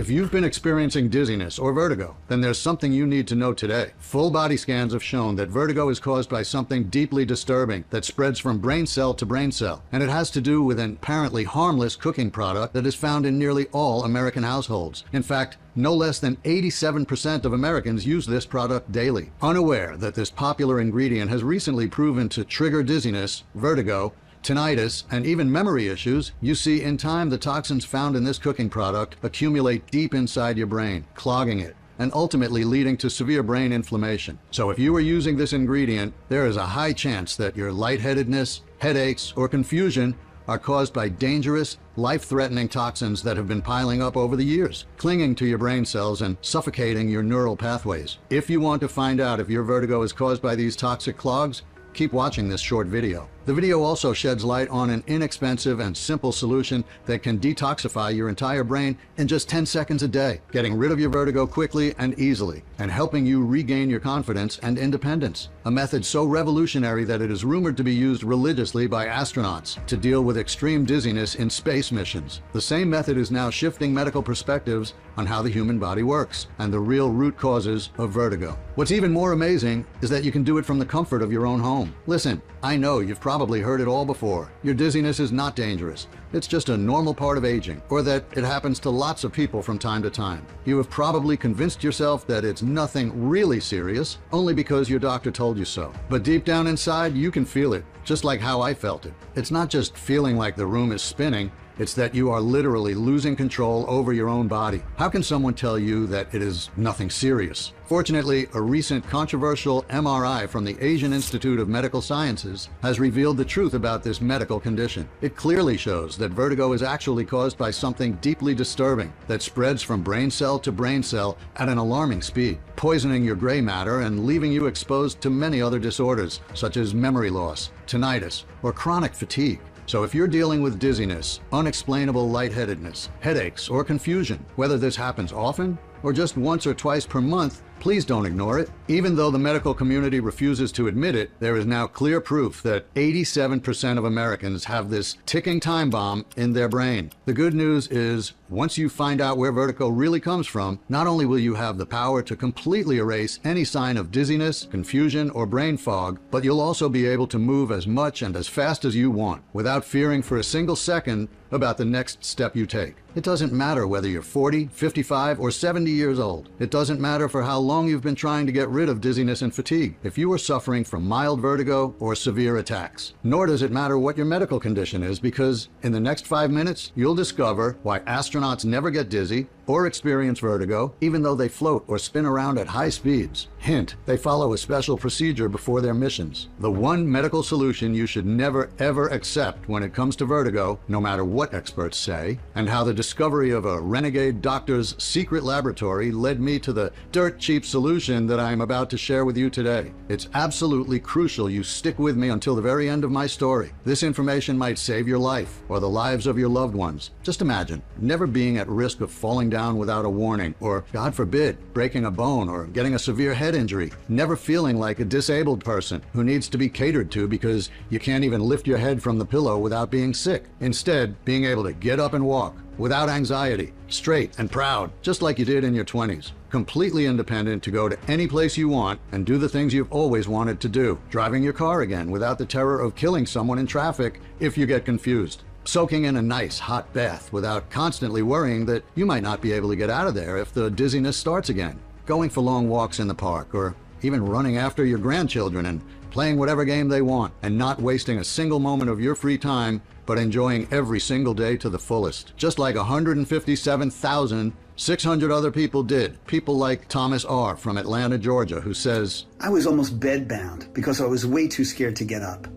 If you've been experiencing dizziness or vertigo, then there's something you need to know today. Full body scans have shown that vertigo is caused by something deeply disturbing that spreads from brain cell to brain cell, and it has to do with an apparently harmless cooking product that is found in nearly all American households. In fact, no less than 87% of Americans use this product daily. Unaware that this popular ingredient has recently proven to trigger dizziness, vertigo, tinnitus, and even memory issues, you see in time the toxins found in this cooking product accumulate deep inside your brain, clogging it, and ultimately leading to severe brain inflammation. So if you are using this ingredient, there is a high chance that your lightheadedness, headaches, or confusion are caused by dangerous, life-threatening toxins that have been piling up over the years, clinging to your brain cells and suffocating your neural pathways. If you want to find out if your vertigo is caused by these toxic clogs, keep watching this short video. The video also sheds light on an inexpensive and simple solution that can detoxify your entire brain in just 10 seconds a day, getting rid of your vertigo quickly and easily, and helping you regain your confidence and independence. A method so revolutionary that it is rumored to be used religiously by astronauts to deal with extreme dizziness in space missions. The same method is now shifting medical perspectives on how the human body works and the real root causes of vertigo. What's even more amazing is that you can do it from the comfort of your own home. Listen, I know you've probably heard it all before. Your dizziness is not dangerous. It's just a normal part of aging, or that it happens to lots of people from time to time. You have probably convinced yourself that it's nothing really serious, only because your doctor told you so. But deep down inside, you can feel it, just like how I felt it. It's not just feeling like the room is spinning, it's that you are literally losing control over your own body. How can someone tell you that it is nothing serious? Fortunately, a recent controversial MRI from the Asian Institute of Medical Sciences has revealed the truth about this medical condition. It clearly shows that vertigo is actually caused by something deeply disturbing that spreads from brain cell to brain cell at an alarming speed, poisoning your gray matter and leaving you exposed to many other disorders, such as memory loss, tinnitus, or chronic fatigue. So if you're dealing with dizziness, unexplainable lightheadedness, headaches, or confusion, whether this happens often or just once or twice per month, please don't ignore it. Even though the medical community refuses to admit it, there is now clear proof that 87% of Americans have this ticking time bomb in their brain. The good news is, once you find out where vertigo really comes from, not only will you have the power to completely erase any sign of dizziness, confusion, or brain fog, but you'll also be able to move as much and as fast as you want, without fearing for a single second about the next step you take. It doesn't matter whether you're 40, 55, or 70 years old. It doesn't matter for how long you've been trying to get rid of dizziness and fatigue, if you are suffering from mild vertigo or severe attacks. Nor does it matter what your medical condition is, because in the next 5 minutes, you'll discover why astronauts never get dizzy or experience vertigo, even though they float or spin around at high speeds. Hint, they follow a special procedure before their missions. The one medical solution you should never ever accept when it comes to vertigo, no matter what experts say, and how the discovery of a renegade doctor's secret laboratory led me to the dirt cheap solution that I'm about to share with you today. It's absolutely crucial you stick with me until the very end of my story. This information might save your life or the lives of your loved ones. Just imagine never being at risk of falling down without a warning, or God forbid, breaking a bone or getting a severe head injury. Never feeling like a disabled person who needs to be catered to because you can't even lift your head from the pillow without being sick. Instead, being able to get up and walk without anxiety, straight and proud, just like you did in your 20s. Completely independent to go to any place you want and do the things you've always wanted to do. Driving your car again without the terror of killing someone in traffic if you get confused. Soaking in a nice hot bath without constantly worrying that you might not be able to get out of there if the dizziness starts again. Going for long walks in the park, or even running after your grandchildren and playing whatever game they want, and not wasting a single moment of your free time, but enjoying every single day to the fullest. Just like 157,600 other people did. People like Thomas R. from Atlanta, Georgia, who says, I was almost bedbound because I was way too scared to get up.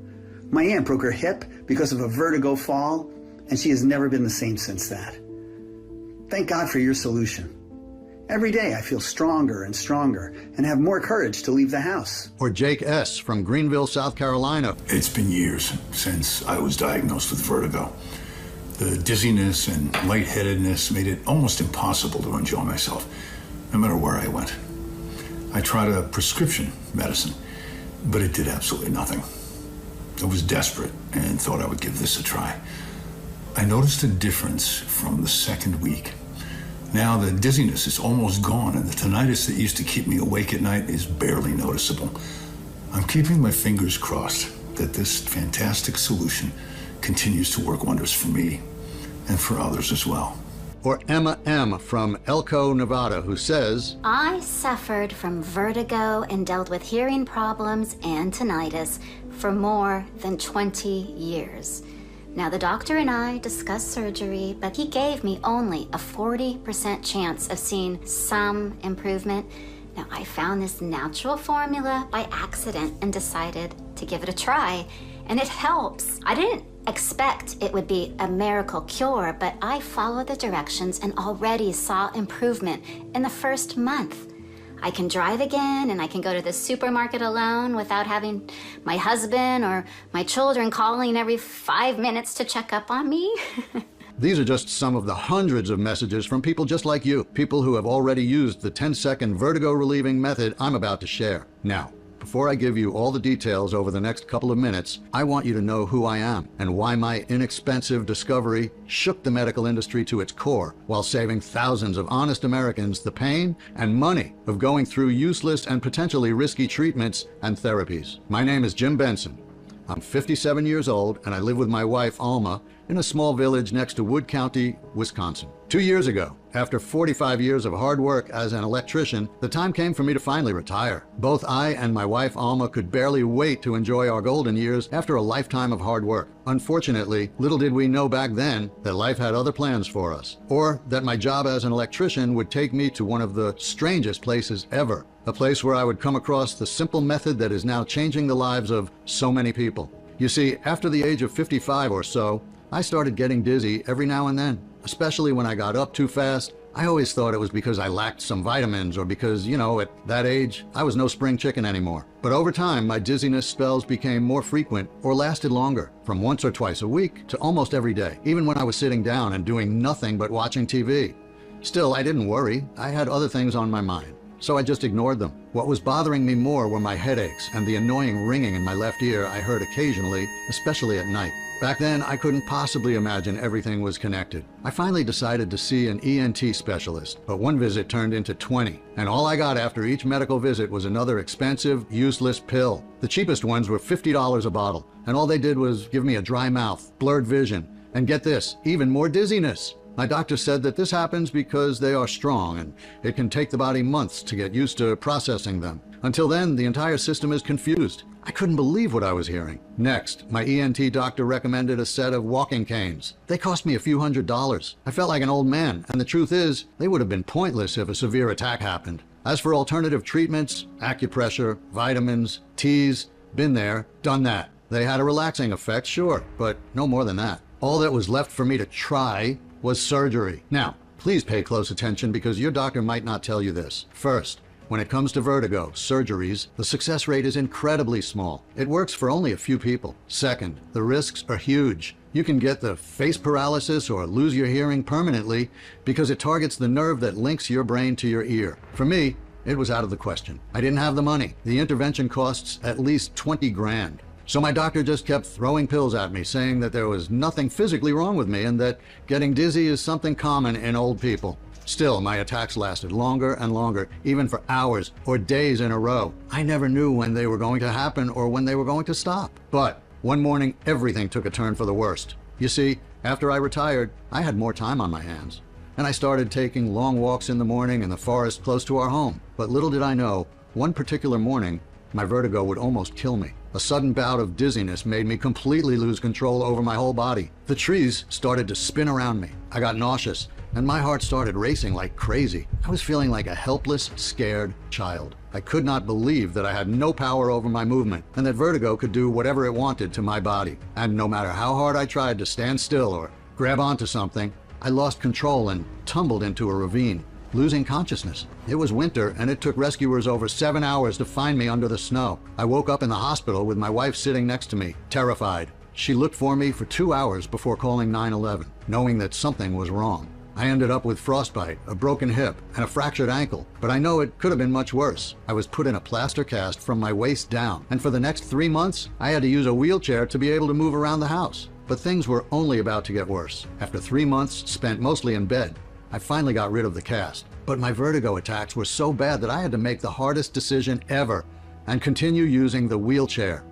My aunt broke her hip because of a vertigo fall, and she has never been the same since that. Thank God for your solution. Every day I feel stronger and stronger and have more courage to leave the house. Or Jake S. from Greenville, South Carolina. It's been years since I was diagnosed with vertigo. The dizziness and lightheadedness made it almost impossible to enjoy myself, no matter where I went. I tried a prescription medicine, but it did absolutely nothing. I was desperate and thought I would give this a try. I noticed a difference from the second week. Now the dizziness is almost gone, and the tinnitus that used to keep me awake at night is barely noticeable. I'm keeping my fingers crossed that this fantastic solution continues to work wonders for me and for others as well. Or Emma M. from Elko, Nevada, who says, I suffered from vertigo and dealt with hearing problems and tinnitus for more than 20 years. Now, the doctor and I discussed surgery, but he gave me only a 40% chance of seeing some improvement. Now, I found this natural formula by accident and decided to give it a try, and it helps. I didn't expect it would be a miracle cure, but I followed the directions and already saw improvement in the first month. I can drive again, and I can go to the supermarket alone without having my husband or my children calling every 5 minutes to check up on me. These are just some of the hundreds of messages from people just like you, people who have already used the 10-second vertigo-relieving method I'm about to share. Now, before I give you all the details over the next couple of minutes, I want you to know who I am and why my inexpensive discovery shook the medical industry to its core while saving thousands of honest Americans the pain and money of going through useless and potentially risky treatments and therapies. My name is Jim Benson. I'm 57 years old, and I live with my wife, Alma, in a small village next to Wood County, Wisconsin. 2 years ago, after 45 years of hard work as an electrician, the time came for me to finally retire. Both I and my wife, Alma, could barely wait to enjoy our golden years after a lifetime of hard work. Unfortunately, little did we know back then that life had other plans for us, or that my job as an electrician would take me to one of the strangest places ever. A place where I would come across the simple method that is now changing the lives of so many people. You see, after the age of 55 or so, I started getting dizzy every now and then, especially when I got up too fast. I always thought it was because I lacked some vitamins or because, at that age, I was no spring chicken anymore. But over time, my dizziness spells became more frequent or lasted longer, from once or twice a week to almost every day, even when I was sitting down and doing nothing but watching TV. Still, I didn't worry. I had other things on my mind, so I just ignored them. What was bothering me more were my headaches and the annoying ringing in my left ear I heard occasionally, especially at night. Back then, I couldn't possibly imagine everything was connected. I finally decided to see an ENT specialist, but one visit turned into 20, and all I got after each medical visit was another expensive, useless pill. The cheapest ones were $50 a bottle, and all they did was give me a dry mouth, blurred vision, and get this, even more dizziness. My doctor said that this happens because they are strong, and it can take the body months to get used to processing them. Until then, the entire system is confused. I couldn't believe what I was hearing. Next, my ENT doctor recommended a set of walking canes. They cost me a few $100s. I felt like an old man, and the truth is, they would have been pointless if a severe attack happened. As for alternative treatments, acupressure, vitamins, teas, been there, done that. They had a relaxing effect, sure, but no more than that. All that was left for me to try was surgery. Now, please pay close attention because your doctor might not tell you this. First, when it comes to vertigo, surgeries, the success rate is incredibly small. It works for only a few people. Second, the risks are huge. You can get the face paralysis or lose your hearing permanently because it targets the nerve that links your brain to your ear. For me, it was out of the question. I didn't have the money. The intervention costs at least 20 grand. So my doctor just kept throwing pills at me, saying that there was nothing physically wrong with me and that getting dizzy is something common in old people. Still, my attacks lasted longer and longer, even for hours or days in a row. I never knew when they were going to happen or when they were going to stop. But one morning, everything took a turn for the worst. You see, after I retired, I had more time on my hands. And I started taking long walks in the morning in the forest close to our home. But little did I know, one particular morning, my vertigo would almost kill me. A sudden bout of dizziness made me completely lose control over my whole body. The trees started to spin around me. I got nauseous, and my heart started racing like crazy. I was feeling like a helpless, scared child. I could not believe that I had no power over my movement, and that vertigo could do whatever it wanted to my body. And no matter how hard I tried to stand still or grab onto something, I lost control and tumbled into a ravine, losing consciousness. It was winter, and it took rescuers over 7 hours to find me under the snow. I woke up in the hospital with my wife sitting next to me, terrified. She looked for me for 2 hours before calling 911, knowing that something was wrong. I ended up with frostbite, a broken hip, and a fractured ankle, but I know it could have been much worse. I was put in a plaster cast from my waist down, and for the next 3 months, I had to use a wheelchair to be able to move around the house. But things were only about to get worse. After 3 months spent mostly in bed, I finally got rid of the cast. But my vertigo attacks were so bad that I had to make the hardest decision ever and continue using the wheelchair.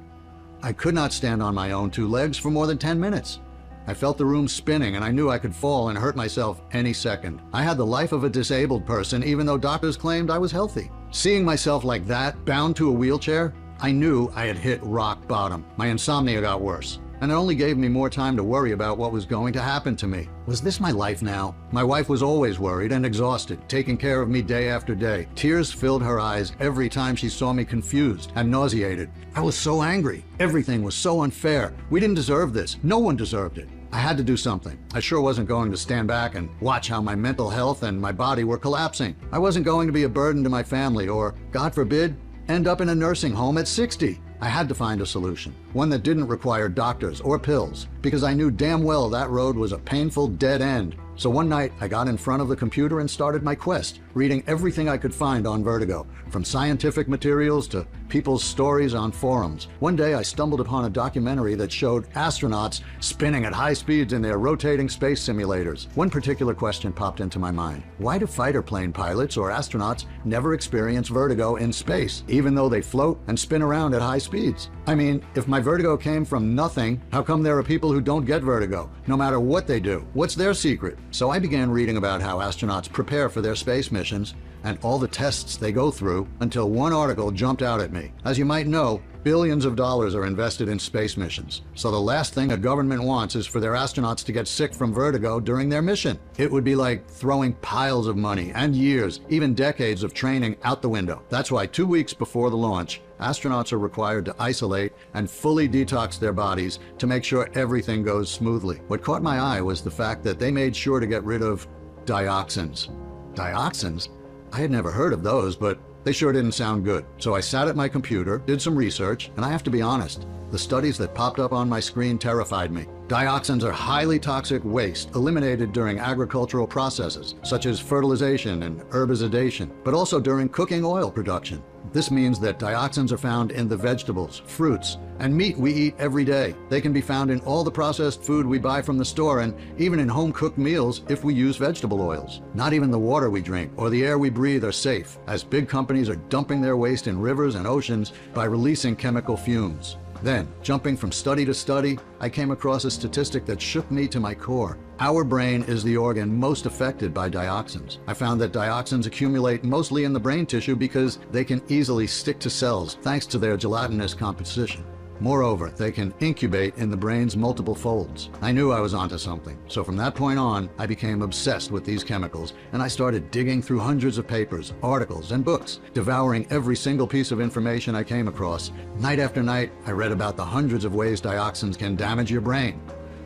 I could not stand on my own two legs for more than 10 minutes. I felt the room spinning and I knew I could fall and hurt myself any second. I had the life of a disabled person even though doctors claimed I was healthy. Seeing myself like that, bound to a wheelchair, I knew I had hit rock bottom. My insomnia got worse, and it only gave me more time to worry about what was going to happen to me. Was this my life now? My wife was always worried and exhausted, taking care of me day after day. Tears filled her eyes every time she saw me confused and nauseated. I was so angry. Everything was so unfair. We didn't deserve this. No one deserved it. I had to do something. I sure wasn't going to stand back and watch how my mental health and my body were collapsing. I wasn't going to be a burden to my family or, God forbid, end up in a nursing home at 60. I had to find a solution, one that didn't require doctors or pills, because I knew damn well that road was a painful dead end. So one night, I got in front of the computer and started my quest, reading everything I could find on vertigo, from scientific materials to people's stories on forums. One day, I stumbled upon a documentary that showed astronauts spinning at high speeds in their rotating space simulators. One particular question popped into my mind. Why do fighter plane pilots or astronauts never experience vertigo in space, even though they float and spin around at high speeds? I mean, if my vertigo came from nothing, how come there are people who don't get vertigo, no matter what they do? What's their secret? So I began reading about how astronauts prepare for their space missions and all the tests they go through until one article jumped out at me. As you might know, billions of dollars are invested in space missions. So the last thing a government wants is for their astronauts to get sick from vertigo during their mission. It would be like throwing piles of money and years, even decades of training out the window. That's why 2 weeks before the launch, astronauts are required to isolate and fully detox their bodies to make sure everything goes smoothly. What caught my eye was the fact that they made sure to get rid of dioxins. Dioxins? I had never heard of those, but they sure didn't sound good. So I sat at my computer, did some research, and I have to be honest, the studies that popped up on my screen terrified me. Dioxins are highly toxic waste eliminated during agricultural processes, such as fertilization and herbicide, but also during cooking oil production. This means that dioxins are found in the vegetables, fruits, and meat we eat every day. They can be found in all the processed food we buy from the store and even in home-cooked meals if we use vegetable oils. Not even the water we drink or the air we breathe are safe, as big companies are dumping their waste in rivers and oceans by releasing chemical fumes. Then, jumping from study to study, I came across a statistic that shook me to my core. Our brain is the organ most affected by dioxins. I found that dioxins accumulate mostly in the brain tissue because they can easily stick to cells thanks to their gelatinous composition. Moreover, they can incubate in the brain's multiple folds. I knew I was onto something, so from that point on, I became obsessed with these chemicals, and I started digging through hundreds of papers, articles, and books, devouring every single piece of information I came across. Night after night, I read about the hundreds of ways dioxins can damage your brain,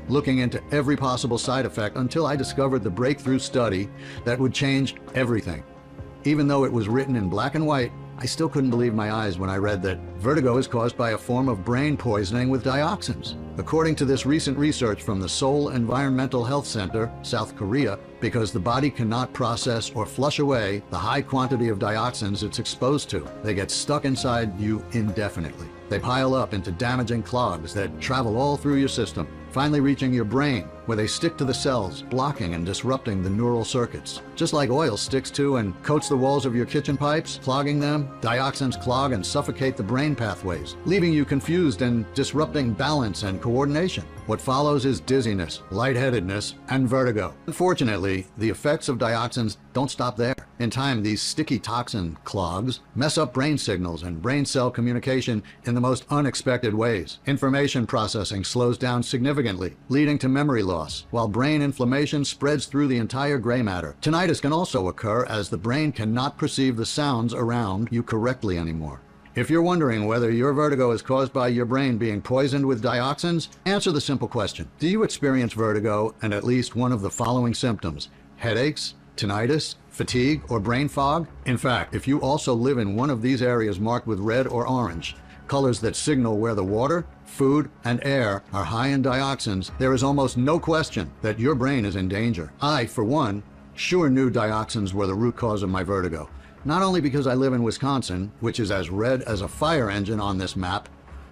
looking into every possible side effect until I discovered the breakthrough study that would change everything. Even though it was written in black and white, I still couldn't believe my eyes when I read that vertigo is caused by a form of brain poisoning with dioxins. According to this recent research from the Seoul Environmental Health Center, South Korea, because the body cannot process or flush away the high quantity of dioxins it's exposed to, they get stuck inside you indefinitely. They pile up into damaging clogs that travel all through your system, finally reaching your brain, where they stick to the cells, blocking and disrupting the neural circuits. Just like oil sticks to and coats the walls of your kitchen pipes, clogging them, dioxins clog and suffocate the brain pathways, leaving you confused and disrupting balance and coordination. What follows is dizziness, lightheadedness, and vertigo. Unfortunately, the effects of dioxins don't stop there. In time, these sticky toxin clogs mess up brain signals and brain cell communication in the most unexpected ways. Information processing slows down significantly, leading to memory loss, while brain inflammation spreads through the entire gray matter. Tinnitus can also occur as the brain cannot perceive the sounds around you correctly anymore. If you're wondering whether your vertigo is caused by your brain being poisoned with dioxins, answer the simple question. Do you experience vertigo and at least one of the following symptoms? Headaches, tinnitus, fatigue, or brain fog? In fact, if you also live in one of these areas marked with red or orange, colors that signal where the water, food, and air are high in dioxins, there is almost no question that your brain is in danger. I, for one, sure knew dioxins were the root cause of my vertigo. Not only because I live in Wisconsin, which is as red as a fire engine on this map,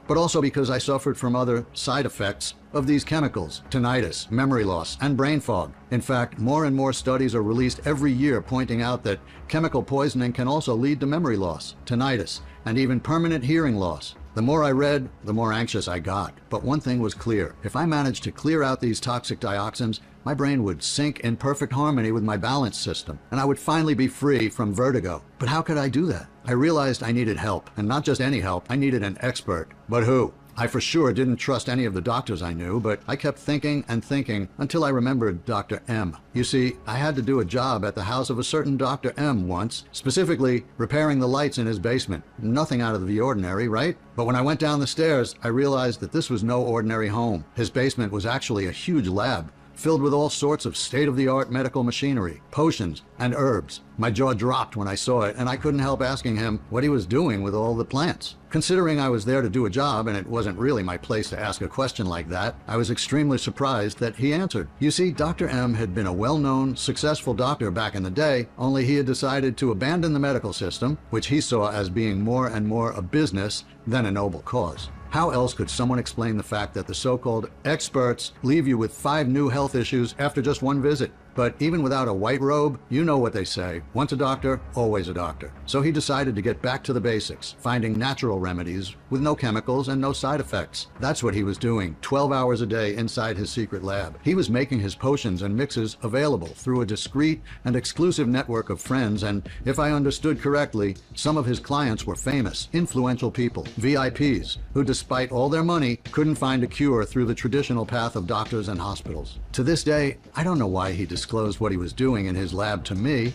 but also because I suffered from other side effects of these chemicals: tinnitus, memory loss, and brain fog. In fact, more and more studies are released every year pointing out that chemical poisoning can also lead to memory loss, tinnitus, and even permanent hearing loss. The more I read, the more anxious I got. But one thing was clear: if I managed to clear out these toxic dioxins, my brain would sync in perfect harmony with my balance system, and I would finally be free from vertigo. But how could I do that? I realized I needed help, and not just any help, I needed an expert. But who? I for sure didn't trust any of the doctors I knew, but I kept thinking and thinking until I remembered Dr. M. You see, I had to do a job at the house of a certain Dr. M once, specifically repairing the lights in his basement. Nothing out of the ordinary, right? But when I went down the stairs, I realized that this was no ordinary home. His basement was actually a huge lab, filled with all sorts of state-of-the-art medical machinery, potions, and herbs. My jaw dropped when I saw it, and I couldn't help asking him what he was doing with all the plants. Considering I was there to do a job and it wasn't really my place to ask a question like that, I was extremely surprised that he answered. You see, Dr. M had been a well-known, successful doctor back in the day, only he had decided to abandon the medical system, which he saw as being more and more a business than a noble cause. How else could someone explain the fact that the so-called experts leave you with 5 new health issues after just one visit? But even without a white robe, you know what they say: once a doctor, always a doctor. So he decided to get back to the basics, finding natural remedies with no chemicals and no side effects. That's what he was doing 12 hours a day inside his secret lab. He was making his potions and mixes available through a discreet and exclusive network of friends, and if I understood correctly, some of his clients were famous, influential people, VIPs, who despite all their money couldn't find a cure through the traditional path of doctors and hospitals. To this day, I don't know why he disclosed what he was doing in his lab to me.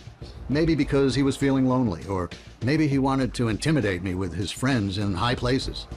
Maybe because he was feeling lonely, or maybe he wanted to intimidate me with his friends in high places.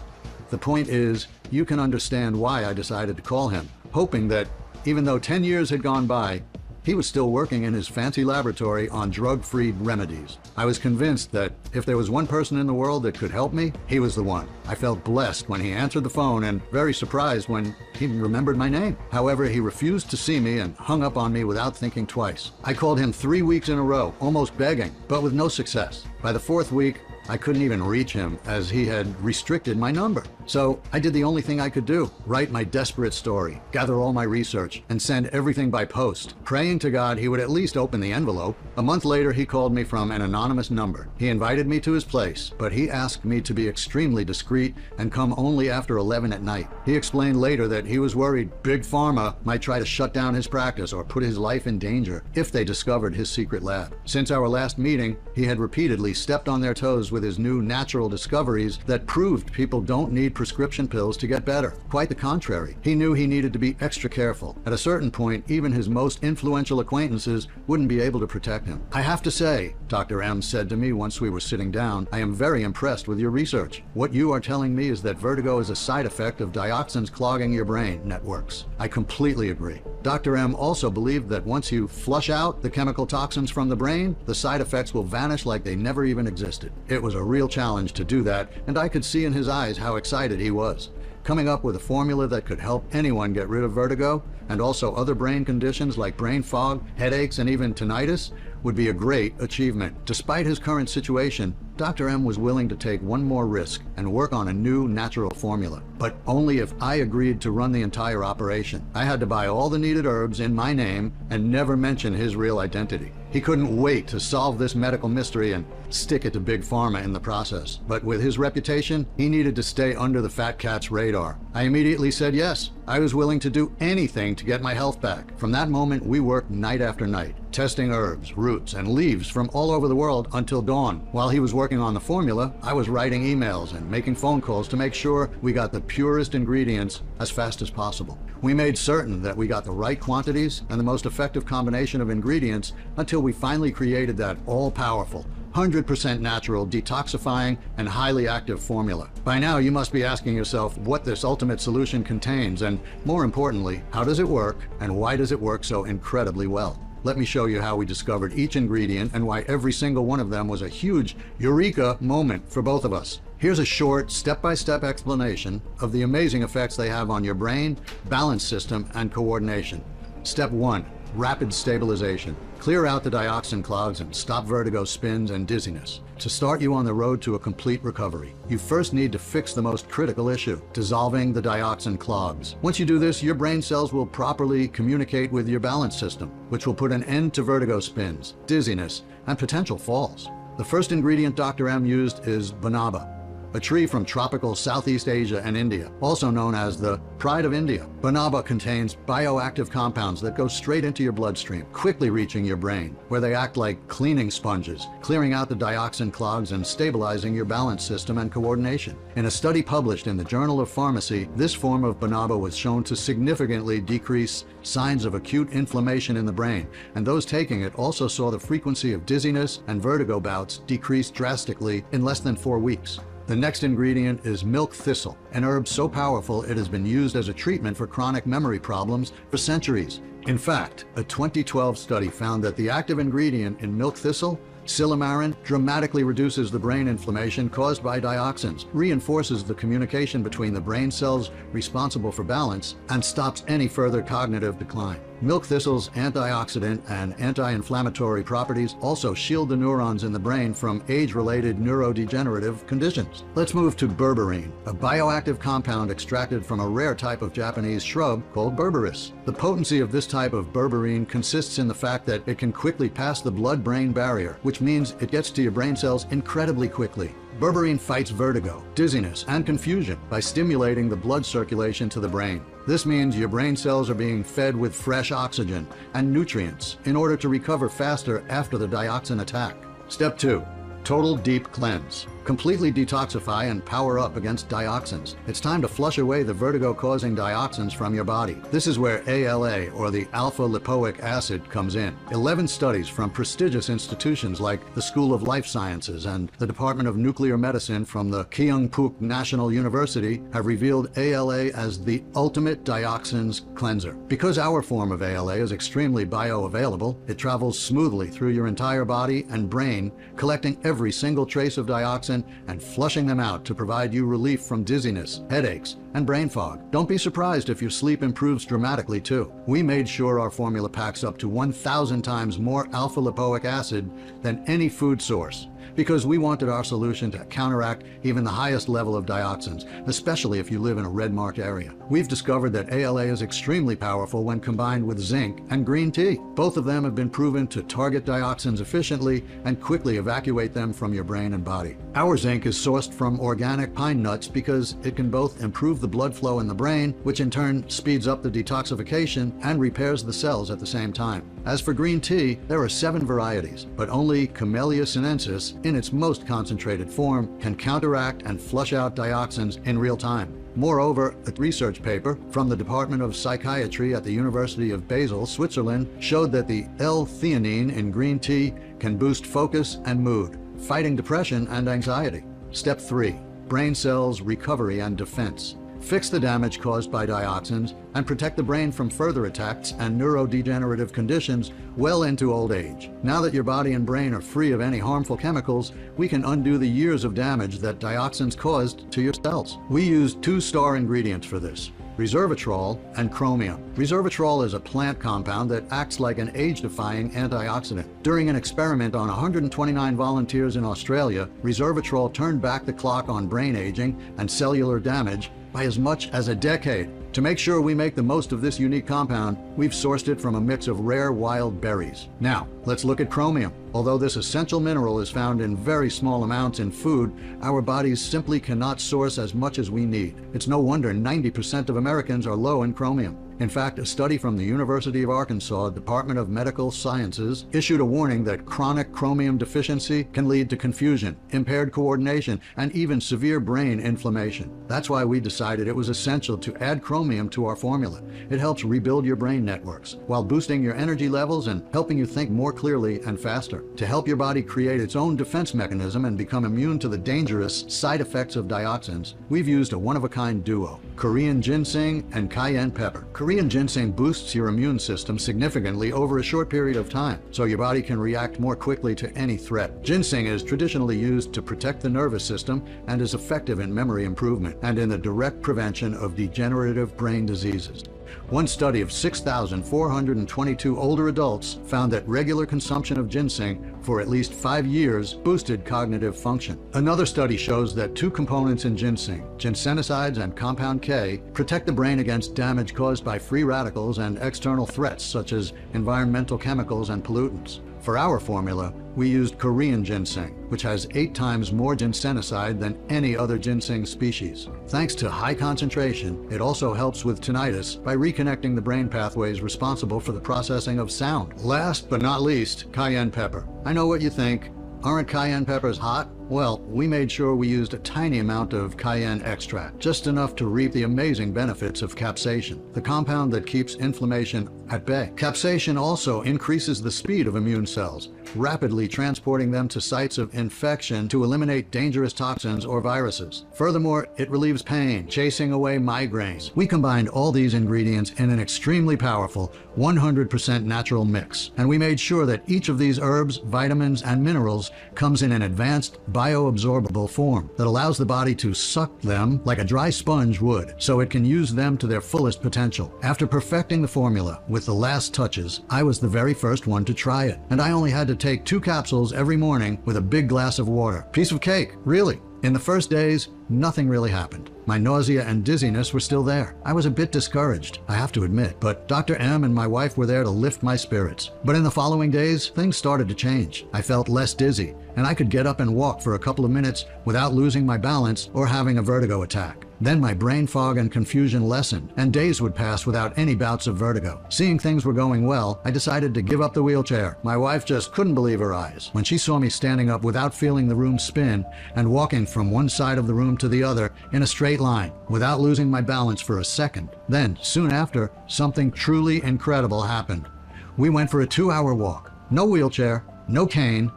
The point is, you can understand why I decided to call him, hoping that even though 10 years had gone by, he was still working in his fancy laboratory on drug-free remedies. I was convinced that if there was one person in the world that could help me, he was the one. I felt blessed when he answered the phone and very surprised when he remembered my name. However, he refused to see me and hung up on me without thinking twice. I called him 3 weeks in a row, almost begging, but with no success. By the 4th week, I couldn't even reach him as he had restricted my number. So I did the only thing I could do: write my desperate story, gather all my research, and send everything by post, praying to God he would at least open the envelope. A month later, he called me from an anonymous number. He invited me to his place, but he asked me to be extremely discreet and come only after 11 at night. He explained later that he was worried Big Pharma might try to shut down his practice or put his life in danger if they discovered his secret lab. Since our last meeting, he had repeatedly stepped on their toes with his new natural discoveries that proved people don't need prescription pills to get better. Quite the contrary. He knew he needed to be extra careful. At a certain point, even his most influential acquaintances wouldn't be able to protect him. I have to say, Dr. M said to me once we were sitting down, I am very impressed with your research. What you are telling me is that vertigo is a side effect of dioxins clogging your brain networks. I completely agree. Dr. M also believed that once you flush out the chemical toxins from the brain, the side effects will vanish like they never even existed. It was a real challenge to do that, and I could see in his eyes how excited he was. Coming up with a formula that could help anyone get rid of vertigo, and also other brain conditions like brain fog, headaches, and even tinnitus, would be a great achievement. Despite his current situation, Dr. M was willing to take one more risk and work on a new natural formula, but only if I agreed to run the entire operation. I had to buy all the needed herbs in my name and never mention his real identity. He couldn't wait to solve this medical mystery and stick it to Big Pharma in the process. But with his reputation, he needed to stay under the fat cat's radar. I immediately said yes. I was willing to do anything to get my health back. From that moment, we worked night after night, testing herbs, roots, and leaves from all over the world until dawn. While he was working on the formula, I was writing emails and making phone calls to make sure we got the purest ingredients as fast as possible. We made certain that we got the right quantities and the most effective combination of ingredients until we finally created that all-powerful, 100% natural, detoxifying, and highly active formula. By now, you must be asking yourself what this ultimate solution contains, and more importantly, how does it work, and why does it work so incredibly well? Let me show you how we discovered each ingredient and why every single one of them was a huge eureka moment for both of us. Here's a short, step-by-step explanation of the amazing effects they have on your brain, balance system, and coordination. Step 1. rapid stabilization. Clear out the dioxin clogs and stop vertigo, spins, and dizziness. To start you on the road to a complete recovery, you first need to fix the most critical issue, dissolving the dioxin clogs. Once you do this, your brain cells will properly communicate with your balance system, which will put an end to vertigo, spins, dizziness, and potential falls. The first ingredient Dr. M used is banaba, a tree from tropical Southeast Asia and India, also known as the Pride of India. Banaba contains bioactive compounds that go straight into your bloodstream, quickly reaching your brain, where they act like cleaning sponges, clearing out the dioxin clogs and stabilizing your balance system and coordination. In a study published in the Journal of Pharmacy, this form of banaba was shown to significantly decrease signs of acute inflammation in the brain, and those taking it also saw the frequency of dizziness and vertigo bouts decrease drastically in less than 4 weeks. The next ingredient is milk thistle, an herb so powerful it has been used as a treatment for chronic memory problems for centuries. In fact, a 2012 study found that the active ingredient in milk thistle, silymarin, dramatically reduces the brain inflammation caused by dioxins, reinforces the communication between the brain cells responsible for balance, and stops any further cognitive decline. Milk thistle's antioxidant and anti-inflammatory properties also shield the neurons in the brain from age-related neurodegenerative conditions. Let's move to berberine, a bioactive compound extracted from a rare type of Japanese shrub called berberis. The potency of this type of berberine consists in the fact that it can quickly pass the blood-brain barrier, which means it gets to your brain cells incredibly quickly. Berberine fights vertigo, dizziness, and confusion by stimulating the blood circulation to the brain. This means your brain cells are being fed with fresh oxygen and nutrients in order to recover faster after the dioxin attack. Step 2. Total deep cleanse. Completely detoxify and power up against dioxins. It's time to flush away the vertigo-causing dioxins from your body. This is where ALA, or the alpha-lipoic acid, comes in. 11 studies from prestigious institutions like the School of Life Sciences and the Department of Nuclear Medicine from the Kyungpook National University have revealed ALA as the ultimate dioxins cleanser. Because our form of ALA is extremely bioavailable, it travels smoothly through your entire body and brain, collecting every single trace of dioxin and flushing them out to provide you relief from dizziness, headaches, and brain fog. Don't be surprised if your sleep improves dramatically too. We made sure our formula packs up to 1,000 times more alpha-lipoic acid than any food source, because we wanted our solution to counteract even the highest level of dioxins, especially if you live in a red-marked area. We've discovered that ALA is extremely powerful when combined with zinc and green tea. Both of them have been proven to target dioxins efficiently and quickly evacuate them from your brain and body. Our zinc is sourced from organic pine nuts because it can both improve the blood flow in the brain, which in turn speeds up the detoxification and repairs the cells at the same time. As for green tea, there are 7 varieties, but only Camellia sinensis, in its most concentrated form, can counteract and flush out dioxins in real time. Moreover, a research paper from the Department of Psychiatry at the University of Basel, Switzerland, showed that the L-theanine in green tea can boost focus and mood, fighting depression and anxiety. Step 3. Brain cells recovery and defense. Fix the damage caused by dioxins and protect the brain from further attacks and neurodegenerative conditions well into old age. Now that your body and brain are free of any harmful chemicals, we can undo the years of damage that dioxins caused to your cells. We used 2-star ingredients for this: resveratrol and chromium. Resveratrol is a plant compound that acts like an age-defying antioxidant. During an experiment on 129 volunteers in Australia, resveratrol turned back the clock on brain aging and cellular damage by as much as a decade. To make sure we make the most of this unique compound, we've sourced it from a mix of rare wild berries. Now, let's look at chromium. Although this essential mineral is found in very small amounts in food, our bodies simply cannot source as much as we need. It's no wonder 90% of Americans are low in chromium. In fact, a study from the University of Arkansas Department of Medical Sciences issued a warning that chronic chromium deficiency can lead to confusion, impaired coordination, and even severe brain inflammation. That's why we decided it was essential to add chromium to our formula. It helps rebuild your brain networks while boosting your energy levels and helping you think more clearly and faster. To help your body create its own defense mechanism and become immune to the dangerous side effects of dioxins, we've used a one-of-a-kind duo: Korean ginseng and cayenne pepper. Korean ginseng boosts your immune system significantly over a short period of time, so your body can react more quickly to any threat. Ginseng is traditionally used to protect the nervous system and is effective in memory improvement and in the direct prevention of degenerative brain diseases. One study of 6,422 older adults found that regular consumption of ginseng for at least 5 years boosted cognitive function. Another study shows that two components in ginseng, ginsenosides and compound K, protect the brain against damage caused by free radicals and external threats such as environmental chemicals and pollutants. For our formula, we used Korean ginseng, which has 8 times more ginsenoside than any other ginseng species. Thanks to high concentration, it also helps with tinnitus by reconnecting the brain pathways responsible for the processing of sound. Last but not least, cayenne pepper. I know what you think. Aren't cayenne peppers hot? Well, we made sure we used a tiny amount of cayenne extract, just enough to reap the amazing benefits of capsaicin, the compound that keeps inflammation at bay. Capsaicin also increases the speed of immune cells, rapidly transporting them to sites of infection to eliminate dangerous toxins or viruses. Furthermore, it relieves pain, chasing away migraines. We combined all these ingredients in an extremely powerful 100% natural mix, and we made sure that each of these herbs, vitamins, and minerals comes in an advanced bioabsorbable form that allows the body to suck them like a dry sponge would, so it can use them to their fullest potential. After perfecting the formula with the last touches, I was the very first one to try it, and I only had to take 2 capsules every morning with a big glass of water. Piece of cake, really. In the first days, nothing really happened. My nausea and dizziness were still there. I was a bit discouraged, I have to admit, but Dr. M and my wife were there to lift my spirits. But in the following days, things started to change. I felt less dizzy, and I could get up and walk for a couple of minutes without losing my balance or having a vertigo attack. Then my brain fog and confusion lessened, and days would pass without any bouts of vertigo. Seeing things were going well, I decided to give up the wheelchair. My wife just couldn't believe her eyes when she saw me standing up without feeling the room spin and walking from one side of the room to the other in a straight line without losing my balance for a second. Then, soon after, something truly incredible happened. We went for a 2-hour walk. No wheelchair, no cane.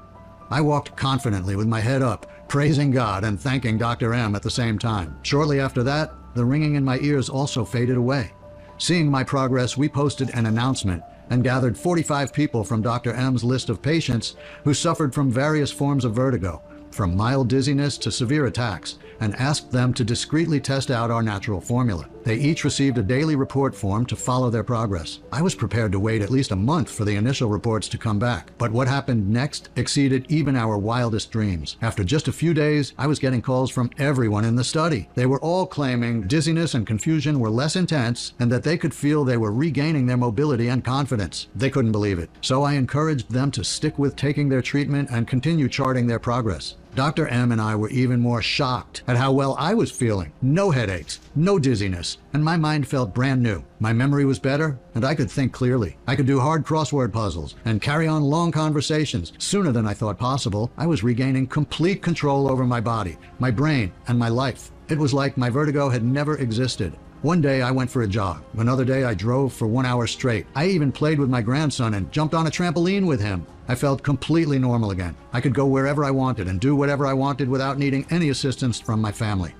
I walked confidently with my head up, praising God and thanking Dr. M at the same time. Shortly after that, the ringing in my ears also faded away. Seeing my progress, we posted an announcement and gathered 45 people from Dr. M's list of patients who suffered from various forms of vertigo, from mild dizziness to severe attacks, and asked them to discreetly test out our natural formula. They each received a daily report form to follow their progress. I was prepared to wait at least a month for the initial reports to come back, but what happened next exceeded even our wildest dreams. After just a few days, I was getting calls from everyone in the study. They were all claiming dizziness and confusion were less intense and that they could feel they were regaining their mobility and confidence. They couldn't believe it, so I encouraged them to stick with taking their treatment and continue charting their progress. Dr. M and I were even more shocked at how well I was feeling. No headaches, no dizziness, and my mind felt brand new. My memory was better, and I could think clearly. I could do hard crossword puzzles and carry on long conversations sooner than I thought possible. I was regaining complete control over my body, my brain, and my life. It was like my vertigo had never existed. One day I went for a jog. Another day I drove for 1 hour straight. I even played with my grandson and jumped on a trampoline with him. I felt completely normal again. I could go wherever I wanted and do whatever I wanted without needing any assistance from my family.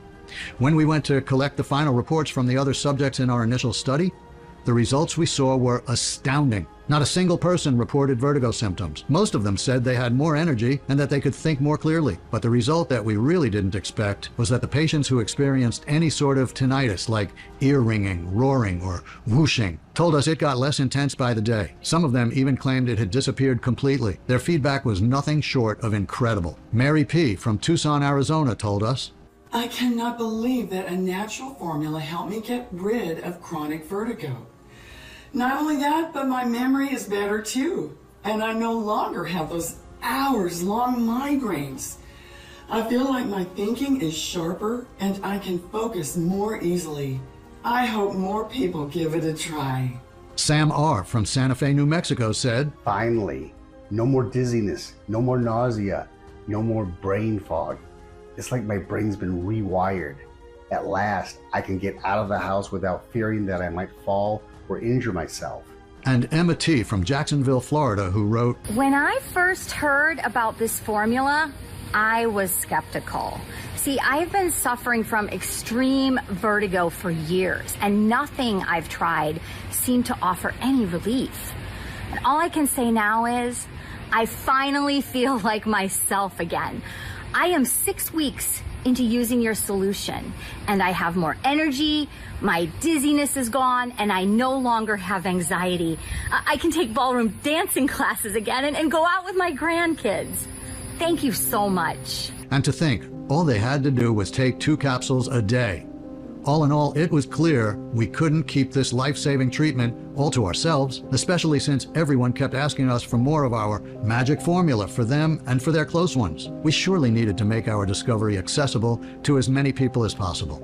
When we went to collect the final reports from the other subjects in our initial study, the results we saw were astounding. Not a single person reported vertigo symptoms. Most of them said they had more energy and that they could think more clearly. But the result that we really didn't expect was that the patients who experienced any sort of tinnitus, like ear ringing, roaring, or whooshing, told us it got less intense by the day. Some of them even claimed it had disappeared completely. Their feedback was nothing short of incredible. Mary P. from Tucson, Arizona told us, "I cannot believe that a natural formula helped me get rid of chronic vertigo. Not only that, but my memory is better too, and I no longer have those hours-long migraines. I feel like my thinking is sharper and I can focus more easily. I hope more people give it a try." Sam R. from Santa Fe, New Mexico said, "Finally, no more dizziness, no more nausea, no more brain fog. It's like my brain's been rewired. At last, I can get out of the house without fearing that I might fall or injure myself." And Emma T. from Jacksonville, Florida, who wrote, "When I first heard about this formula, I was skeptical. See, I've been suffering from extreme vertigo for years, and nothing I've tried seemed to offer any relief. And all I can say now is, I finally feel like myself again. I am 6 weeks into using your solution, and I have more energy, my dizziness is gone, and I no longer have anxiety. I can take ballroom dancing classes again and go out with my grandkids. Thank you so much. And to think, all they had to do was take 2 capsules a day. All in all, it was clear we couldn't keep this life-saving treatment all to ourselves, especially since everyone kept asking us for more of our magic formula for them and for their close ones. We surely needed to make our discovery accessible to as many people as possible.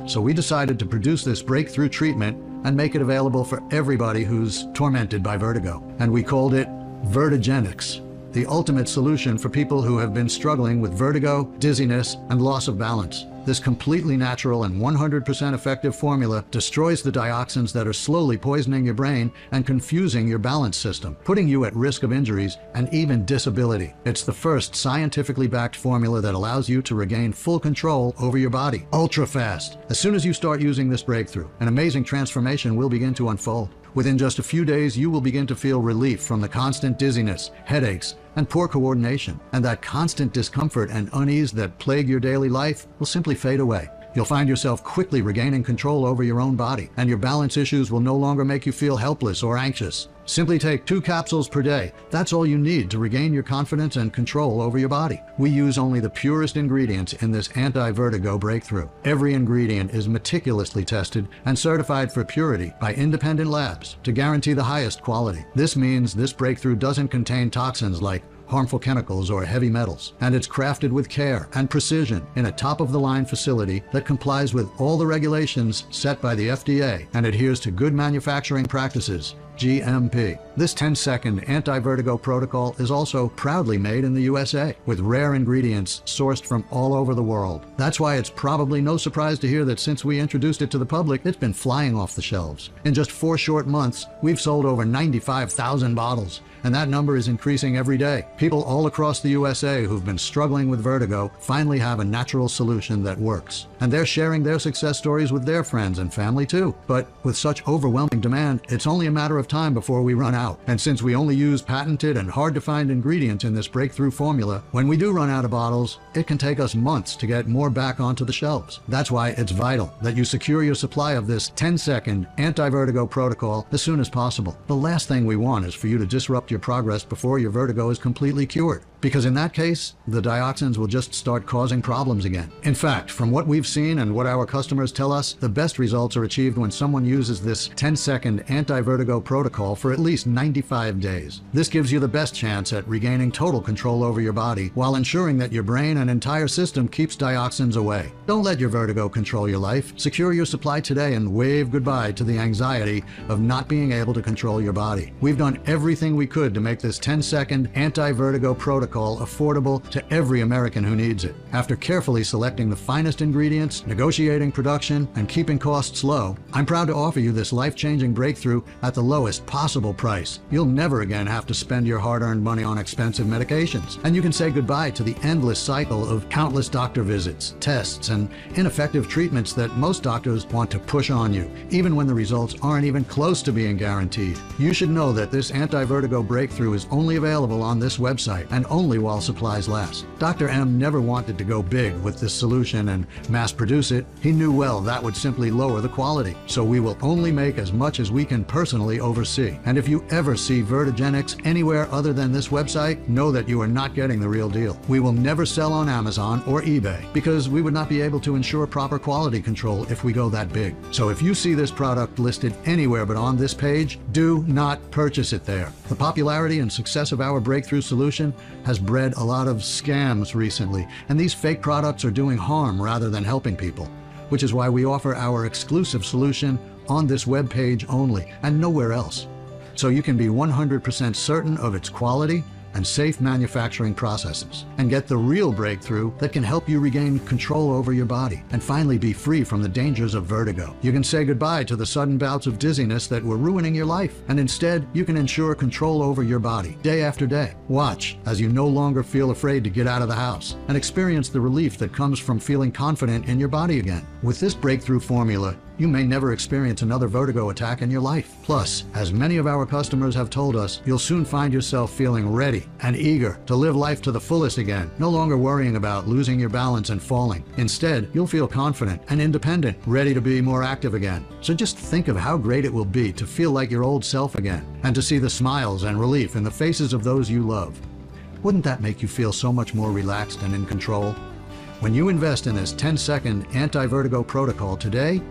So we decided to produce this breakthrough treatment and make it available for everybody who's tormented by vertigo. And we called it Vertigenics, the ultimate solution for people who have been struggling with vertigo, dizziness, and loss of balance. This completely natural and 100% effective formula destroys the dioxins that are slowly poisoning your brain and confusing your balance system, putting you at risk of injuries and even disability. It's the first scientifically backed formula that allows you to regain full control over your body, ultra fast. As soon as you start using this breakthrough, an amazing transformation will begin to unfold. Within just a few days, you will begin to feel relief from the constant dizziness, headaches, and poor coordination. And that constant discomfort and unease that plague your daily life will simply fade away. You'll find yourself quickly regaining control over your own body, and your balance issues will no longer make you feel helpless or anxious. Simply take 2 capsules per day. That's all you need to regain your confidence and control over your body. We use only the purest ingredients in this anti-vertigo breakthrough. Every ingredient is meticulously tested and certified for purity by independent labs to guarantee the highest quality. This means this breakthrough doesn't contain toxins like harmful chemicals or heavy metals, and it's crafted with care and precision in a top-of-the-line facility that complies with all the regulations set by the FDA and adheres to good manufacturing practices, GMP. This 10-second anti-vertigo protocol is also proudly made in the USA, with rare ingredients sourced from all over the world. That's why it's probably no surprise to hear that since we introduced it to the public, it's been flying off the shelves. In just 4 short months, we've sold over 95,000 bottles, and that number is increasing every day. People all across the USA who've been struggling with vertigo finally have a natural solution that works. And they're sharing their success stories with their friends and family too. But with such overwhelming demand, it's only a matter of time before we run out. And since we only use patented and hard-to-find ingredients in this breakthrough formula, when we do run out of bottles, it can take us months to get more back onto the shelves. That's why it's vital that you secure your supply of this 10-second anti-vertigo protocol as soon as possible. The last thing we want is for you to disrupt your progress before your vertigo is completely cured, because in that case, the dioxins will just start causing problems again. In fact, from what we've seen and what our customers tell us, the best results are achieved when someone uses this 10-second anti-vertigo protocol for at least 95 days. This gives you the best chance at regaining total control over your body while ensuring that your brain and entire system keeps dioxins away. Don't let your vertigo control your life. Secure your supply today and wave goodbye to the anxiety of not being able to control your body. We've done everything we could to make this 10-second anti-vertigo protocol affordable to every American who needs it. After carefully selecting the finest ingredients, negotiating production, and keeping costs low, I'm proud to offer you this life-changing breakthrough at the lowest possible price. You'll never again have to spend your hard-earned money on expensive medications, and you can say goodbye to the endless cycle of countless doctor visits, tests, and ineffective treatments that most doctors want to push on you, even when the results aren't even close to being guaranteed. You should know that this anti-vertigo breakthrough is only available on this website and only while supplies last. Dr. M never wanted to go big with this solution and mass produce it. He knew well that would simply lower the quality, so we will only make as much as we can personally oversee. And if you ever see Vertigenics anywhere other than this website, know that you are not getting the real deal. We will never sell on Amazon or eBay because we would not be able to ensure proper quality control if we go that big. So if you see this product listed anywhere but on this page, do not purchase it there. The popularity and success of our breakthrough solution has bred a lot of scams recently, and these fake products are doing harm rather than helping people, which is why we offer our exclusive solution on this web page only and nowhere else. So you can be 100% certain of its quality and safe manufacturing processes, and get the real breakthrough that can help you regain control over your body and finally be free from the dangers of vertigo. You can say goodbye to the sudden bouts of dizziness that were ruining your life, and instead you can ensure control over your body day after day. Watch as you no longer feel afraid to get out of the house and experience the relief that comes from feeling confident in your body again. With this breakthrough formula, you may never experience another vertigo attack in your life. Plus, as many of our customers have told us, you'll soon find yourself feeling ready and eager to live life to the fullest again, no longer worrying about losing your balance and falling. Instead, you'll feel confident and independent, ready to be more active again. So just think of how great it will be to feel like your old self again, and to see the smiles and relief in the faces of those you love. Wouldn't that make you feel so much more relaxed and in control? When you invest in this 10-second anti-vertigo protocol today,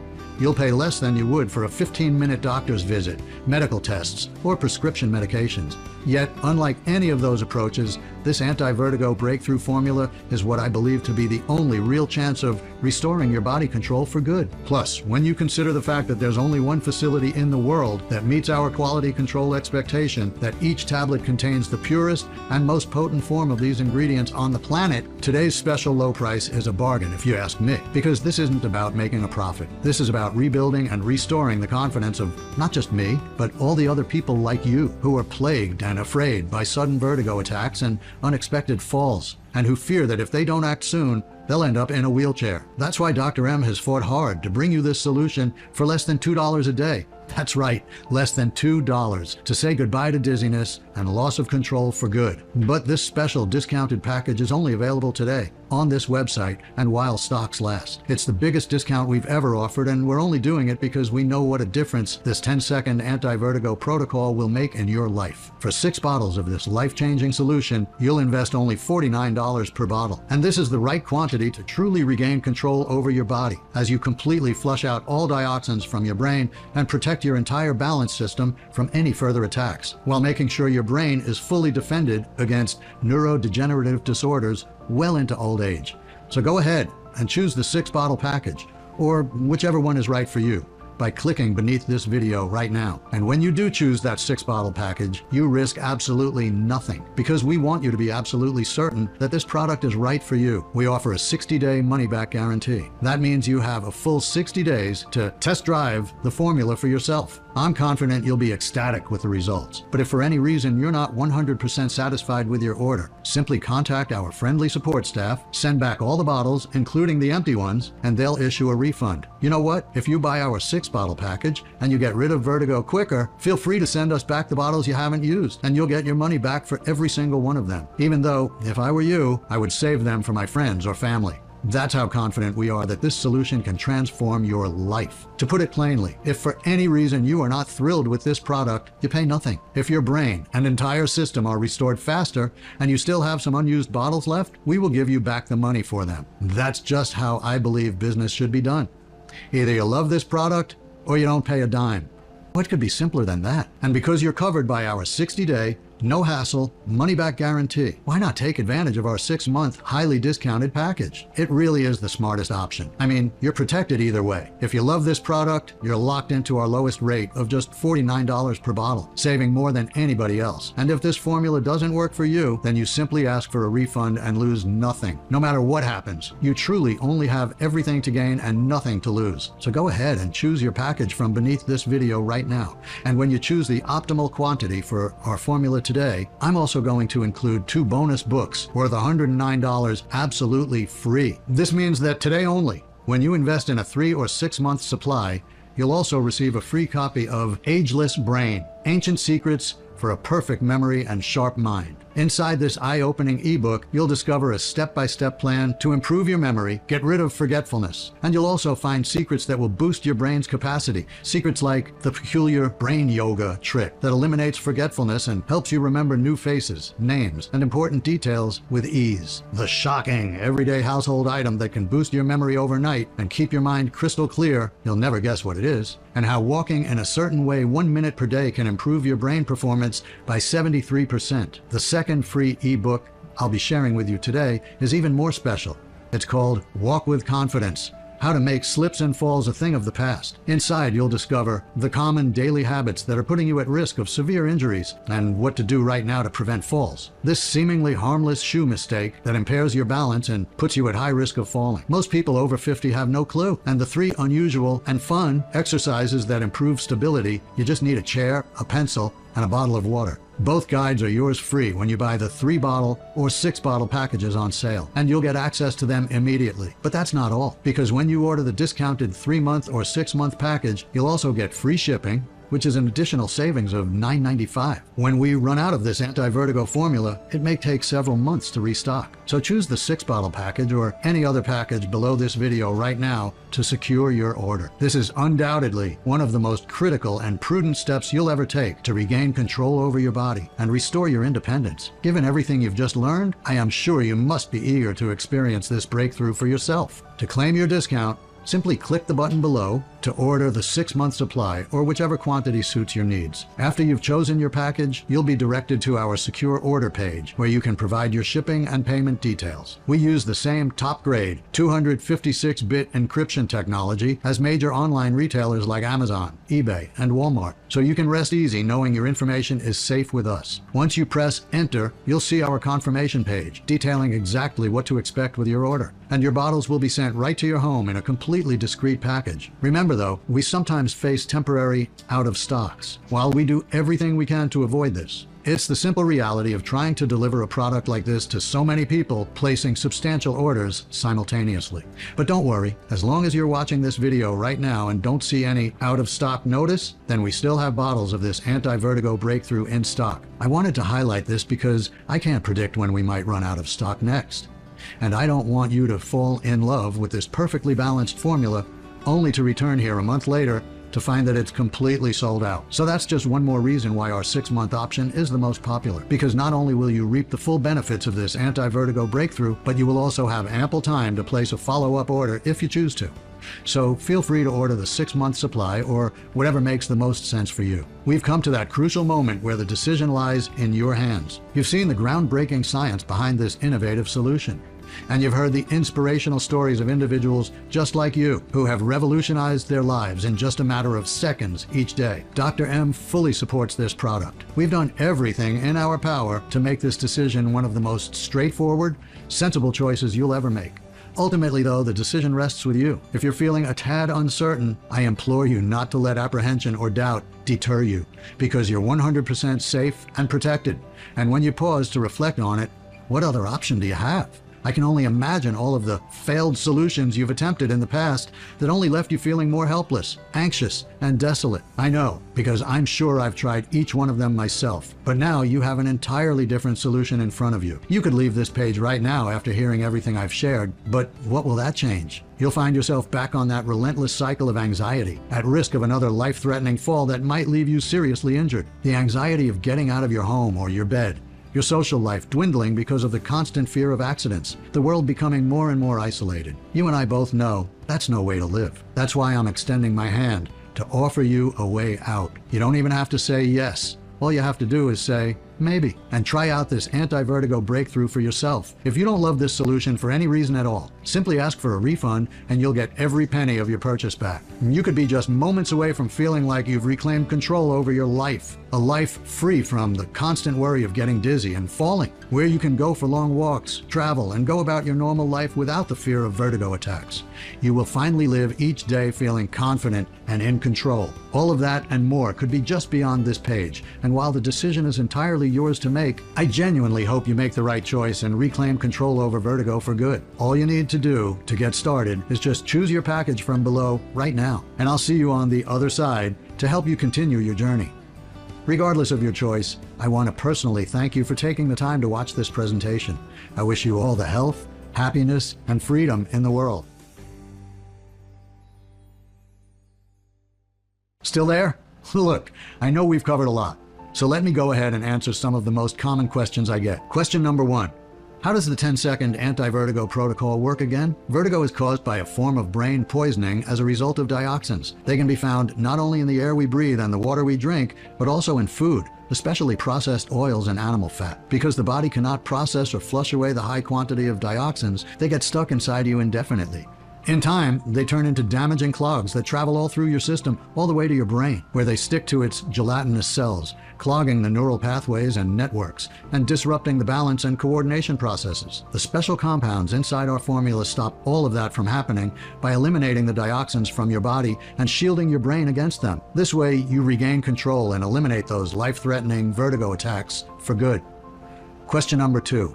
you'll pay less than you would for a 15-minute doctor's visit, medical tests, or prescription medications. Yet, unlike any of those approaches, this anti-vertigo breakthrough formula is what I believe to be the only real chance of restoring your body control for good. Plus, when you consider the fact that there's only one facility in the world that meets our quality control expectation, that each tablet contains the purest and most potent form of these ingredients on the planet, today's special low price is a bargain if you ask me. Because this isn't about making a profit. This is about rebuilding and restoring the confidence of not just me, but all the other people like you who are plagued and afraid by sudden vertigo attacks and unexpected falls, and who fear that if they don't act soon, they'll end up in a wheelchair. That's why Dr. M has fought hard to bring you this solution for less than $2 a day. That's right, less than $2 to say goodbye to dizziness and loss of control for good. But this special discounted package is only available today on this website and while stocks last. It's the biggest discount we've ever offered, and we're only doing it because we know what a difference this 10-second anti-vertigo protocol will make in your life. For 6 bottles of this life-changing solution, you'll invest only $49 per bottle. And this is the right quantity to truly regain control over your body as you completely flush out all dioxins from your brain and protect your entire balance system from any further attacks, while making sure your brain is fully defended against neurodegenerative disorders well into old age. So go ahead and choose the 6-bottle package, or whichever one is right for you, by clicking beneath this video right now. And when you do choose that 6-bottle package, you risk absolutely nothing, because we want you to be absolutely certain that this product is right for you. We offer a 60-day money-back guarantee. That means you have a full 60 days to test drive the formula for yourself. I'm confident you'll be ecstatic with the results. But if for any reason you're not 100% satisfied with your order, simply contact our friendly support staff, send back all the bottles, including the empty ones, and they'll issue a refund. You know what? If you buy our 6-bottle package and you get rid of vertigo quicker, feel free to send us back the bottles you haven't used, and you'll get your money back for every single one of them. Even though, if I were you, I would save them for my friends or family. That's how confident we are that this solution can transform your life. To put it plainly, if for any reason you are not thrilled with this product, you pay nothing. If your brain and entire system are restored faster and you still have some unused bottles left, we will give you back the money for them. That's just how I believe business should be done. Either you love this product or you don't pay a dime. What could be simpler than that? And because you're covered by our 60-day, no hassle, money-back guarantee, why not take advantage of our 6-month, highly discounted package? It really is the smartest option. I mean, you're protected either way. If you love this product, you're locked into our lowest rate of just $49 per bottle, saving more than anybody else. And if this formula doesn't work for you, then you simply ask for a refund and lose nothing. No matter what happens, you truly only have everything to gain and nothing to lose. So go ahead and choose your package from beneath this video right now. And when you choose the optimal quantity for our formula today, I'm also going to include 2 bonus books worth $109 absolutely free. This means that today only, when you invest in a 3 or 6 month supply, you'll also receive a free copy of Ageless Brain: Ancient Secrets for a Perfect Memory and Sharp Mind. Inside this eye-opening ebook, you'll discover a step-by-step plan to improve your memory, get rid of forgetfulness, and you'll also find secrets that will boost your brain's capacity. Secrets like the peculiar brain yoga trick that eliminates forgetfulness and helps you remember new faces, names, and important details with ease. The shocking, everyday household item that can boost your memory overnight and keep your mind crystal clear, you'll never guess what it is, and how walking in a certain way 1 minute per day can improve your brain performance by 73%. The second free ebook I'll be sharing with you today is even more special. It's called Walk with Confidence: How to Make Slips and Falls a Thing of the Past. Inside, you'll discover the common daily habits that are putting you at risk of severe injuries and what to do right now to prevent falls. This seemingly harmless shoe mistake that impairs your balance and puts you at high risk of falling. Most people over 50 have no clue. And the 3 unusual and fun exercises that improve stability, you just need a chair, a pencil, and a bottle of water. Both guides are yours free when you buy the 3-bottle or 6-bottle packages on sale, and you'll get access to them immediately. But that's not all, because when you order the discounted 3-month or 6-month package, you'll also get free shipping, which is an additional savings of $9.95. When we run out of this anti-vertigo formula, it may take several months to restock. So choose the 6-bottle package or any other package below this video right now to secure your order. This is undoubtedly one of the most critical and prudent steps you'll ever take to regain control over your body and restore your independence. Given everything you've just learned, I am sure you must be eager to experience this breakthrough for yourself. To claim your discount, simply click the button below to order the 6-month supply or whichever quantity suits your needs. After you've chosen your package, you'll be directed to our secure order page where you can provide your shipping and payment details. We use the same top-grade 256-bit encryption technology as major online retailers like Amazon, eBay, and Walmart, so you can rest easy knowing your information is safe with us. Once you press Enter, you'll see our confirmation page detailing exactly what to expect with your order, and your bottles will be sent right to your home in a completely discreet package. Remember though, we sometimes face temporary out of stocks. While we do everything we can to avoid this, it's the simple reality of trying to deliver a product like this to so many people placing substantial orders simultaneously. But don't worry, as long as you're watching this video right now and don't see any out of stock notice, then we still have bottles of this anti-vertigo breakthrough in stock. I wanted to highlight this because I can't predict when we might run out of stock next. And I don't want you to fall in love with this perfectly balanced formula only to return here a month later to find that it's completely sold out. So that's just one more reason why our 6-month option is the most popular, because not only will you reap the full benefits of this anti-vertigo breakthrough, but you will also have ample time to place a follow-up order if you choose to. So feel free to order the 6-month supply or whatever makes the most sense for you. We've come to that crucial moment where the decision lies in your hands. You've seen the groundbreaking science behind this innovative solution, and you've heard the inspirational stories of individuals just like you who have revolutionized their lives in just a matter of seconds each day. Dr. M fully supports this product. We've done everything in our power to make this decision one of the most straightforward, sensible choices you'll ever make. Ultimately, though, the decision rests with you. If you're feeling a tad uncertain, I implore you not to let apprehension or doubt deter you, because you're 100% safe and protected. And when you pause to reflect on it, what other option do you have? I can only imagine all of the failed solutions you've attempted in the past that only left you feeling more helpless, anxious, and desolate. I know, because I'm sure I've tried each one of them myself. But now you have an entirely different solution in front of you. You could leave this page right now after hearing everything I've shared, but what will that change? You'll find yourself back on that relentless cycle of anxiety, at risk of another life-threatening fall that might leave you seriously injured. The anxiety of getting out of your home or your bed, your social life dwindling because of the constant fear of accidents, the world becoming more and more isolated. You and I both know that's no way to live. That's why I'm extending my hand to offer you a way out. You don't even have to say yes. All you have to do is say, maybe, and try out this anti-vertigo breakthrough for yourself. If you don't love this solution for any reason at all, simply ask for a refund and you'll get every penny of your purchase back. You could be just moments away from feeling like you've reclaimed control over your life, a life free from the constant worry of getting dizzy and falling, where you can go for long walks, travel, and go about your normal life without the fear of vertigo attacks. You will finally live each day feeling confident and in control. All of that and more could be just beyond this page, and while the decision is entirely yours to make, I genuinely hope you make the right choice and reclaim control over vertigo for good. All you need to do to get started is just choose your package from below right now, and I'll see you on the other side to help you continue your journey. Regardless of your choice, I want to personally thank you for taking the time to watch this presentation. I wish you all the health, happiness, and freedom in the world. Still there? Look, I know we've covered a lot, so let me go ahead and answer some of the most common questions I get. Question number 1. How does the 10-second anti-vertigo protocol work again? Vertigo is caused by a form of brain poisoning as a result of dioxins. They can be found not only in the air we breathe and the water we drink, but also in food, especially processed oils and animal fat. Because the body cannot process or flush away the high quantity of dioxins, they get stuck inside you indefinitely. In time, they turn into damaging clogs that travel all through your system, all the way to your brain, where they stick to its gelatinous cells, clogging the neural pathways and networks, and disrupting the balance and coordination processes. The special compounds inside our formula stop all of that from happening by eliminating the dioxins from your body and shielding your brain against them. This way, you regain control and eliminate those life-threatening vertigo attacks for good. Question number 2.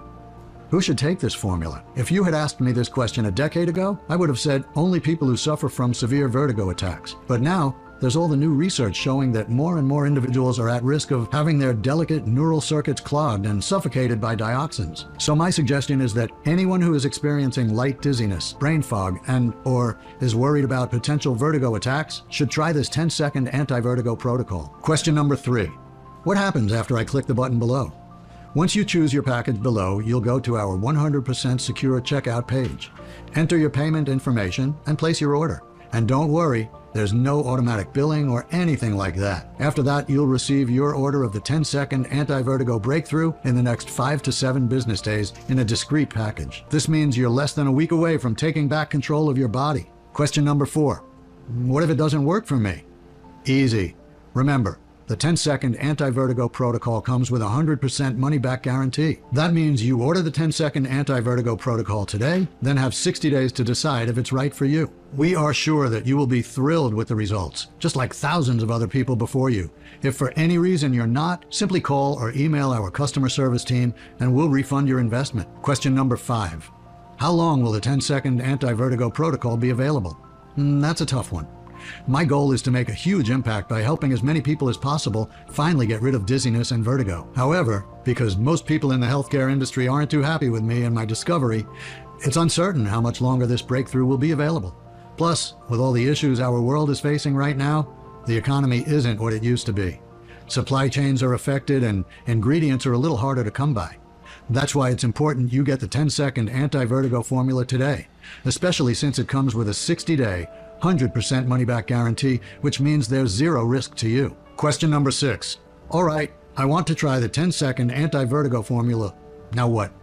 Who should take this formula? If you had asked me this question a decade ago, I would have said only people who suffer from severe vertigo attacks. But now, there's all the new research showing that more and more individuals are at risk of having their delicate neural circuits clogged and suffocated by dioxins. So my suggestion is that anyone who is experiencing light dizziness, brain fog, or is worried about potential vertigo attacks should try this 10-second anti-vertigo protocol. Question number 3. What happens after I click the button below? Once you choose your package below, you'll go to our 100% secure checkout page. Enter your payment information and place your order. And don't worry, there's no automatic billing or anything like that. After that, you'll receive your order of the 10-second anti-vertigo breakthrough in the next 5 to 7 business days in a discrete package. This means you're less than a week away from taking back control of your body. Question number 4. What if it doesn't work for me? Easy. Remember, the 10-second anti-vertigo protocol comes with a 100% money-back guarantee. That means you order the 10-second anti-vertigo protocol today, then have 60 days to decide if it's right for you. We are sure that you will be thrilled with the results, just like thousands of other people before you. If for any reason you're not, simply call or email our customer service team and we'll refund your investment. Question number 5. How long will the 10-second anti-vertigo protocol be available? That's a tough one. My goal is to make a huge impact by helping as many people as possible finally get rid of dizziness and vertigo. However, because most people in the healthcare industry aren't too happy with me and my discovery, it's uncertain how much longer this breakthrough will be available. Plus, with all the issues our world is facing right now, the economy isn't what it used to be. Supply chains are affected and ingredients are a little harder to come by. That's why it's important you get the 10-second anti-vertigo formula today, especially since it comes with a 60-day, 100% money-back guarantee, which means there's zero risk to you. Question number 6. All right, I want to try the 10-second anti-vertigo formula. Now what?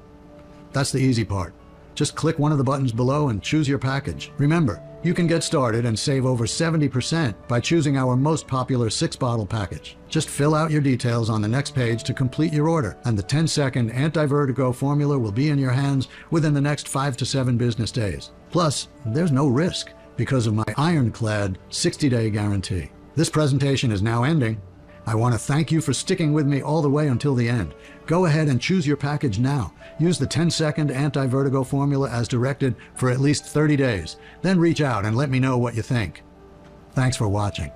That's the easy part. Just click one of the buttons below and choose your package. Remember, you can get started and save over 70% by choosing our most popular 6-bottle package. Just fill out your details on the next page to complete your order, and the 10-second anti-vertigo formula will be in your hands within the next 5 to 7 business days. Plus, there's no risk because of my ironclad 60-day guarantee. This presentation is now ending. I want to thank you for sticking with me all the way until the end. Go ahead and choose your package now. Use the 10-second anti-vertigo formula as directed for at least 30 days. Then reach out and let me know what you think. Thanks for watching.